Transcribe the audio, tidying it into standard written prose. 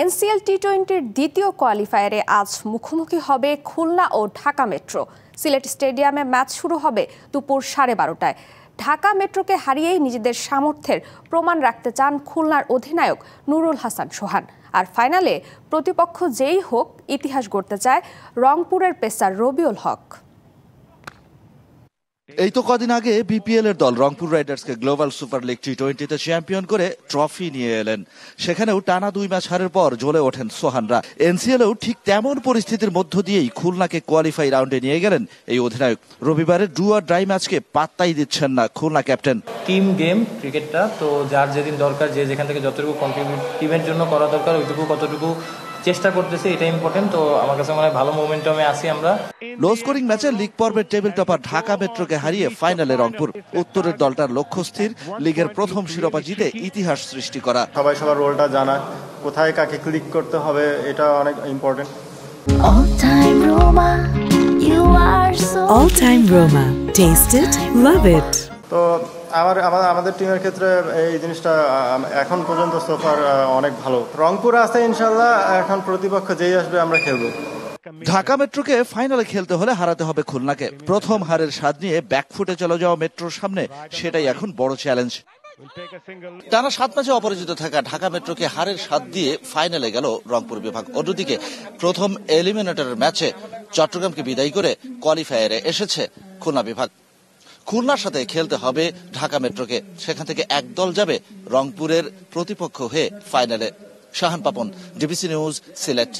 NCL টি-20-র দ্বিতীয় কোয়ালিফায়ারে আজ মুখোমুখি হবে খুলনা ও ঢাকা মেট্রো। সিলেট স্টেডিয়ামে ম্যাচ শুরু হবে দুপুর 12:30টায়। ঢাকা মেট্রোকে হারিয়েই নিজেদের সামর্থ্যের প্রমাণ রাখতে চান খুলনার অধিনায়ক নুরুল হাসান সোহান। আর ফাইনালে প্রতিপক্ষ যেই হোক, ইতিহাস গড়তে চায় রংপুরের পেসার রবিউল হক। এই তো কদিন আগে বিপিএল এর দল রংপুর রাইডার্সকে গ্লোবাল সুপার লিগ টি-20তে চ্যাম্পিয়ন করে ট্রফি নিয়ে এলেন। সেখানেও টানা 2 ম্যাচ হারের পর জ্বলে ওঠেন সোহানরা। এনসিএলেও ঠিক তেমন পরিস্থিতির মধ্য দিয়েই খুলনাকে কোয়ালিফাই রাউন্ডে নিয়ে গেলেন এই অধিনায়ক। রবিবারের ডু অর ডাই ম্যাচকে পাত্তাই দিচ্ছেন না খুলনা ক্যাপ্টেন। টিম গেম ক্রিকেটটা, তো যার যেদিন দরকার, যে যেখান থেকে যতটুকু কন্ট্রিবিউট টিমের জন্য করা দরকার, ওইটুকু কতটুকু চেষ্টা করতেছে, এটা ইম্পর্টেন্ট। তো আমার কাছে মনে হয় ভালো মোমেন্টামে আছি আমরা। লো স্কোরিং ম্যাচে লিগ পর্বের টেবিল টপার ঢাকা মেট্রোকে হারিয়ে ফাইনালে রংপুর। উত্তরের দলটার লক্ষ্য স্থির, লিগের প্রথম শিরোপা জিতে ইতিহাস সৃষ্টি করা। সবাই সবার রোলটা জানা, কোথায় কাকে ক্লিক করতে হবে, এটা অনেক important. All time Roma. Taste it, love it. তো আমাদের টিমের ক্ষেত্রে এই জিনিসটা এখন পর্যন্ত সোফার অনেক ভালো। রংপুর আছে ইনশাল্লাহ, এখন প্রতিপক্ষ যেই আসবে আমরা খেলবো। ঢাকা মেট্রোকে ফাইনালে খেলতে হলে হারাতে হবে খুলনাকে। প্রথম হারের স্বাদ নিয়ে ব্যাকফুটে চলে যাওয়া মেট্রোর সামনে সেটাই এখন বড় চ্যালেঞ্জ। টানা 7 ম্যাচে অপরাজিত থাকা ঢাকা মেট্রোকে হারের স্বাদ দিয়ে ফাইনালে গেল রংপুর বিভাগ। অন্যদিকে প্রথম এলিমিনেটরের ম্যাচে চট্টগ্রামকে বিদায় করে কোয়ালিফায়ারে এসেছে খুলনা বিভাগ। খুলনার সাথে খেলতে হবে ঢাকা মেট্রোকে। সেখান থেকে এক দল যাবে রংপুরের প্রতিপক্ষ হয়ে ফাইনালে। Shahan Papon, DBC news, Sylhet.